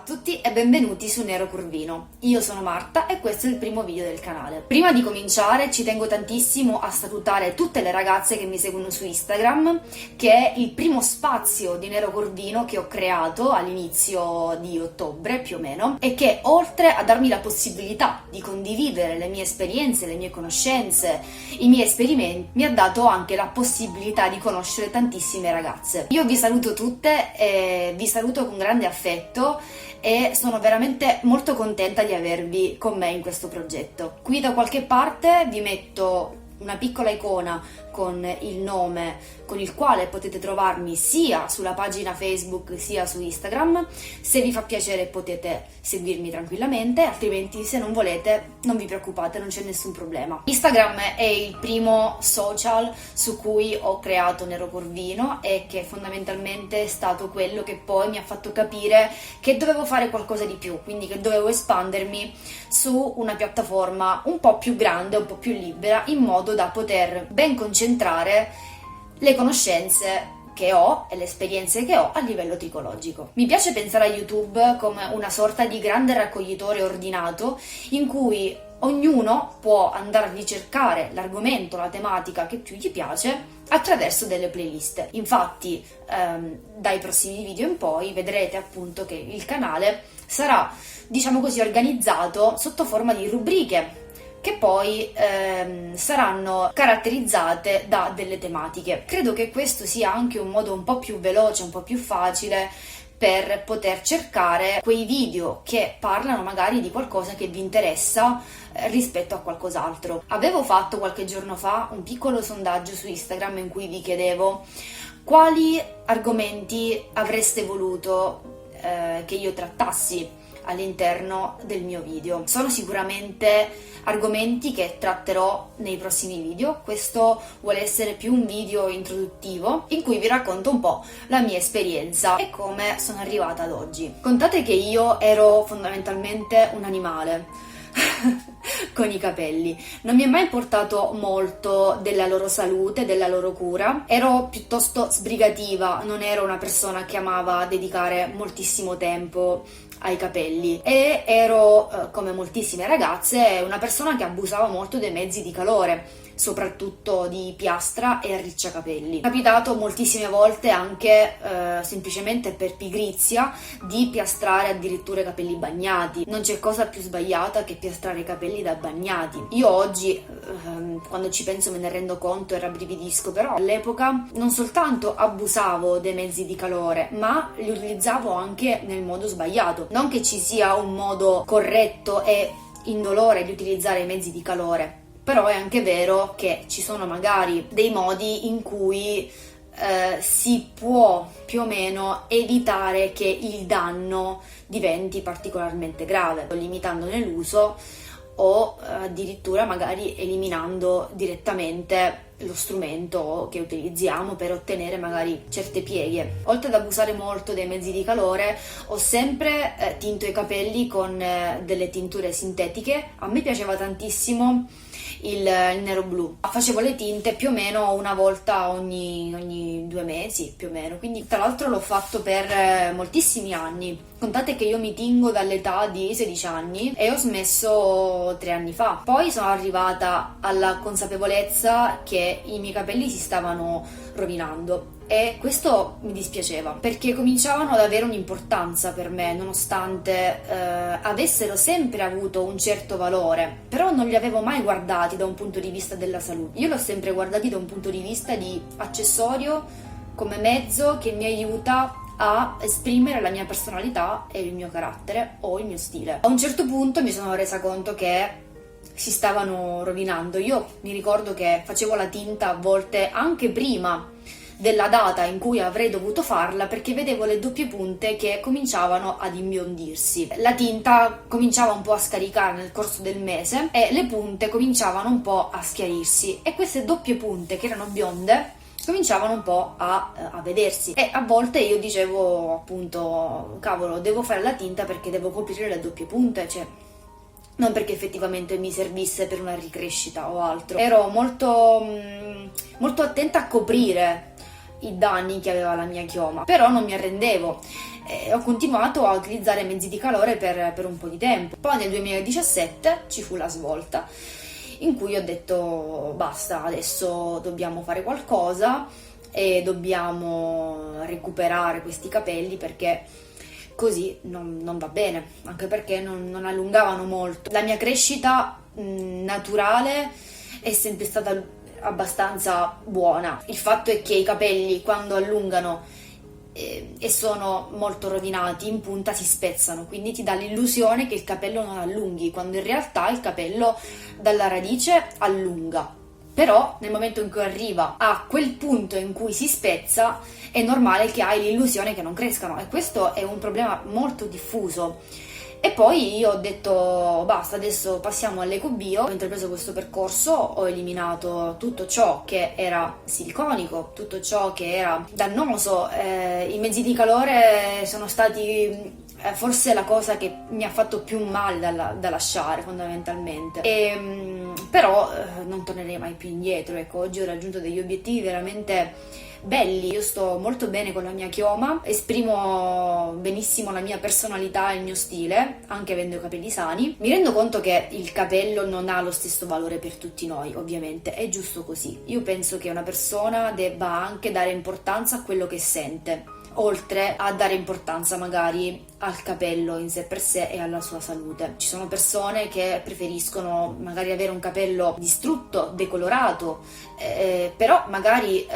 tutti e benvenuti su Nero Curvino. Io sono Marta e questo è il primo video del canale. Prima di cominciare ci tengo tantissimo a salutare tutte le ragazze che mi seguono su Instagram, che è il primo spazio di Nero Curvino che ho creato all'inizio di ottobre più o meno, e che oltre a darmi la possibilità di condividere le mie esperienze, le mie conoscenze, i miei esperimenti, mi ha dato anche la possibilità di conoscere tantissime ragazze. Io vi saluto tutte e vi saluto con grande affetto e sono veramente molto contenta di avervi con me in questo progetto. Qui da qualche parte vi metto una piccola icona con il nome con il quale potete trovarmi sia sulla pagina Facebook sia su Instagram. Se vi fa piacere potete seguirmi tranquillamente, altrimenti se non volete non vi preoccupate, non c'è nessun problema. Instagram è il primo social su cui ho creato Nero Curvino e che fondamentalmente è stato quello che poi mi ha fatto capire che dovevo fare qualcosa di più, quindi che dovevo espandermi su una piattaforma un po' più grande, un po' più libera, in modo da poter ben concentrare le conoscenze che ho e le esperienze che ho a livello tricologico. Mi piace pensare a YouTube come una sorta di grande raccoglitore ordinato in cui ognuno può andare a ricercare l'argomento, la tematica che più gli piace attraverso delle playlist. Infatti dai prossimi video in poi vedrete appunto che il canale sarà, diciamo così, organizzato sotto forma di rubriche che poi saranno caratterizzate da delle tematiche. Credo che questo sia anche un modo un po' più veloce, un po' più facile per poter cercare quei video che parlano magari di qualcosa che vi interessa rispetto a qualcos'altro. Avevo fatto qualche giorno fa un piccolo sondaggio su Instagram in cui vi chiedevo quali argomenti avreste voluto che io trattassi all'interno del mio video. Sono sicuramente argomenti che tratterò nei prossimi video. Questo vuole essere più un video introduttivo in cui vi racconto un po' la mia esperienza e come sono arrivata ad oggi. Contate che io ero fondamentalmente un animale con i capelli. Non mi è mai importato molto della loro salute, della loro cura. Ero piuttosto sbrigativa, non ero una persona che amava dedicare moltissimo tempo ai capelli e ero, come moltissime ragazze, una persona che abusava molto dei mezzi di calore, soprattutto di piastra e arricciacapelli. È capitato moltissime volte anche semplicemente per pigrizia di piastrare addirittura i capelli bagnati. Non c'è cosa più sbagliata che piastrare i capelli da bagnati. Io oggi quando ci penso me ne rendo conto e rabbrividisco, però all'epoca non soltanto abusavo dei mezzi di calore, ma li utilizzavo anche nel modo sbagliato. Non che ci sia un modo corretto e indolore di utilizzare i mezzi di calore, però è anche vero che ci sono magari dei modi in cui si può più o meno evitare che il danno diventi particolarmente grave, limitandone l'uso o addirittura magari eliminando direttamente lo strumento che utilizziamo per ottenere magari certe pieghe. Oltre ad abusare molto dei mezzi di calore, ho sempre tinto i capelli con delle tinture sintetiche. A me piaceva tantissimo il nero blu. Facevo le tinte più o meno una volta ogni 2 mesi più o meno, quindi tra l'altro l'ho fatto per moltissimi anni. Contate che io mi tingo dall'età di 16 anni e ho smesso 3 anni fa. Poi sono arrivata alla consapevolezza che i miei capelli si stavano rovinando e questo mi dispiaceva perché cominciavano ad avere un'importanza per me, nonostante avessero sempre avuto un certo valore, però non li avevo mai guardati da un punto di vista della salute. Io l'ho sempre guardati da un punto di vista di accessorio, come mezzo che mi aiuta a esprimere la mia personalità e il mio carattere o il mio stile. A un certo punto mi sono resa conto che si stavano rovinando. Io mi ricordo che facevo la tinta a volte anche prima della data in cui avrei dovuto farla, perché vedevo le doppie punte che cominciavano ad imbiondirsi. La tinta cominciava un po' a scaricare nel corso del mese e le punte cominciavano un po' a schiarirsi, e queste doppie punte che erano bionde cominciavano un po' a vedersi, e a volte io dicevo appunto cavolo, devo fare la tinta perché devo coprire le doppie punte, cioè non perché effettivamente mi servisse per una ricrescita o altro. Ero molto attenta a coprire i danni che aveva la mia chioma, però non mi arrendevo e ho continuato a utilizzare mezzi di calore per un po' di tempo. Poi nel 2017 ci fu la svolta in cui ho detto basta, adesso dobbiamo fare qualcosa e dobbiamo recuperare questi capelli perché così non va bene, anche perché non allungavano molto. La mia crescita naturale è sempre stata abbastanza buona. Il fatto è che i capelli quando allungano e sono molto rovinati in punta si spezzano, quindi ti dà l'illusione che il capello non allunghi, quando in realtà il capello dalla radice allunga. Però nel momento in cui arriva a quel punto in cui si spezza è normale che hai l'illusione che non crescano, e questo è un problema molto diffuso. E poi io ho detto basta, adesso passiamo all'ecobio. Ho intrapreso questo percorso, ho eliminato tutto ciò che era siliconico, tutto ciò che era dannoso. I mezzi di calore sono stati forse la cosa che mi ha fatto più male da lasciare fondamentalmente. Però non tornerei mai più indietro. Ecco, oggi ho raggiunto degli obiettivi veramente belli. Io sto molto bene con la mia chioma, esprimo benissimo la mia personalità e il mio stile, anche avendo i capelli sani. Mi rendo conto che il capello non ha lo stesso valore per tutti noi, ovviamente, è giusto così. Io penso che una persona debba anche dare importanza a quello che sente, oltre a dare importanza magari al capello in sé per sé e alla sua salute. Ci sono persone che preferiscono magari avere un capello distrutto, decolorato, però magari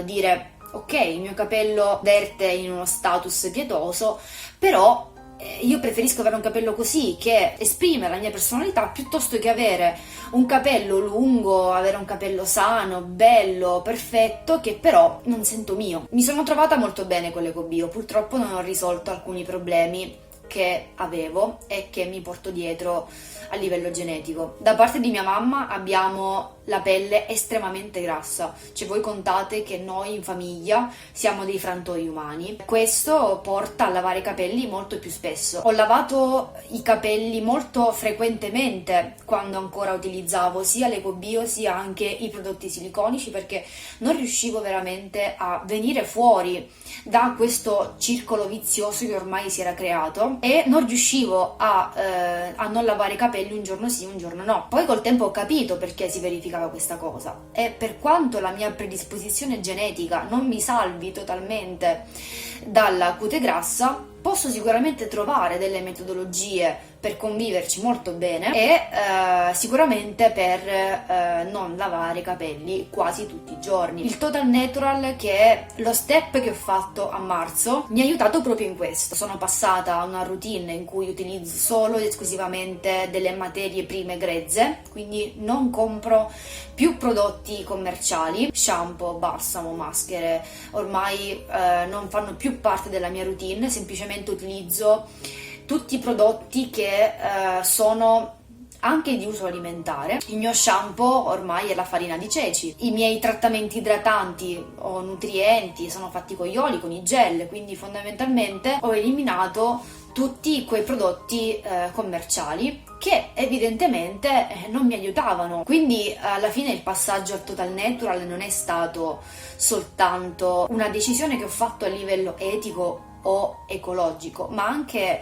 dire ok, il mio capello verte in uno status pietoso, però io preferisco avere un capello così che esprime la mia personalità piuttosto che avere un capello lungo, avere un capello sano, bello, perfetto, che però non sento mio. Mi sono trovata molto bene con l'ecobio, purtroppo non ho risolto alcuni problemi che avevo e che mi porto dietro a livello genetico. Da parte di mia mamma abbiamo la pelle estremamente grassa, cioè voi contate che noi in famiglia siamo dei frantoi umani. Questo porta a lavare i capelli molto più spesso. Ho lavato i capelli molto frequentemente quando ancora utilizzavo sia l'ecobio sia anche i prodotti siliconici, perché non riuscivo veramente a venire fuori da questo circolo vizioso che ormai si era creato e non riuscivo a non lavare i capelli un giorno sì, un giorno no. Poi col tempo ho capito perché si verificava questa cosa, e per quanto la mia predisposizione genetica non mi salvi totalmente dalla cute grassa, posso sicuramente trovare delle metodologie per conviverci molto bene e sicuramente per non lavare i capelli quasi tutti i giorni. Il Total Natural, che è lo step che ho fatto a marzo, mi ha aiutato proprio in questo. Sono passata a una routine in cui utilizzo solo ed esclusivamente delle materie prime grezze, quindi non compro più prodotti commerciali, shampoo, balsamo, maschere, ormai non fanno più parte della mia routine, semplicemente utilizzo tutti i prodotti che sono anche di uso alimentare. Il mio shampoo ormai è la farina di ceci, i miei trattamenti idratanti o nutrienti sono fatti con gli oli, con i gel, quindi fondamentalmente ho eliminato tutti quei prodotti commerciali che evidentemente non mi aiutavano. Quindi alla fine il passaggio al Total Natural non è stato soltanto una decisione che ho fatto a livello etico o ecologico, ma anche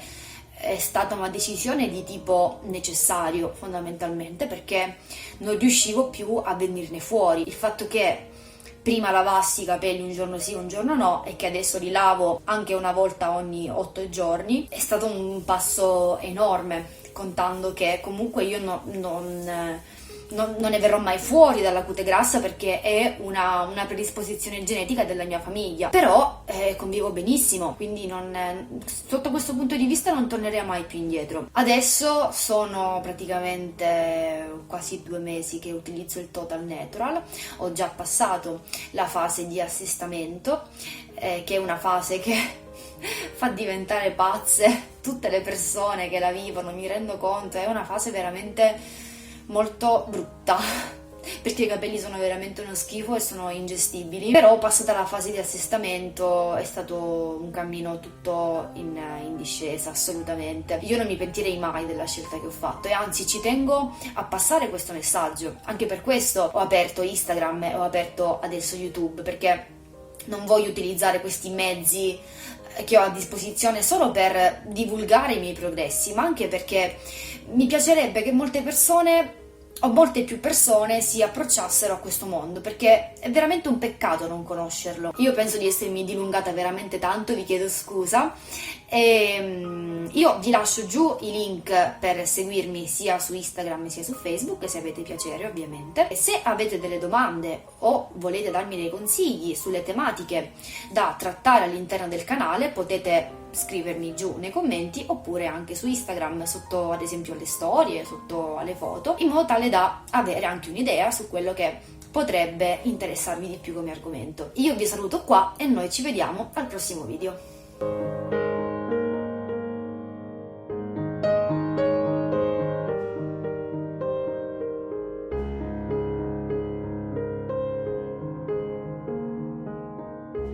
è stata una decisione di tipo necessario, fondamentalmente, perché non riuscivo più a venirne fuori. Il fatto che prima lavassi i capelli un giorno sì, un giorno no, e che adesso li lavo anche una volta ogni 8 giorni è stato un passo enorme, contando che comunque io non ne verrò mai fuori dalla cute grassa perché è una predisposizione genetica della mia famiglia, però convivo benissimo, quindi sotto questo punto di vista non tornerei mai più indietro. Adesso sono praticamente quasi 2 mesi che utilizzo il Total Natural, ho già passato la fase di assestamento, che è una fase che fa diventare pazze tutte le persone che la vivono, mi rendo conto, è una fase veramente molto brutta perché i capelli sono veramente uno schifo e sono ingestibili. Però passata la fase di assestamento è stato un cammino tutto in discesa, assolutamente. Io non mi pentirei mai della scelta che ho fatto e anzi ci tengo a passare questo messaggio. Anche per questo ho aperto Instagram e ho aperto adesso YouTube, perché non voglio utilizzare questi mezzi che ho a disposizione solo per divulgare i miei progressi, ma anche perché mi piacerebbe che molte persone o molte più persone si approcciassero a questo mondo, perché è veramente un peccato non conoscerlo. Io penso di essermi dilungata veramente tanto, vi chiedo scusa. Io vi lascio giù i link per seguirmi sia su Instagram sia su Facebook, se avete piacere ovviamente. E se avete delle domande o volete darmi dei consigli sulle tematiche da trattare all'interno del canale, potete scrivermi giù nei commenti, oppure anche su Instagram sotto ad esempio le storie, sotto alle foto, in modo tale da avere anche un'idea su quello che potrebbe interessarvi di più come argomento. Io vi saluto qua e noi ci vediamo al prossimo video.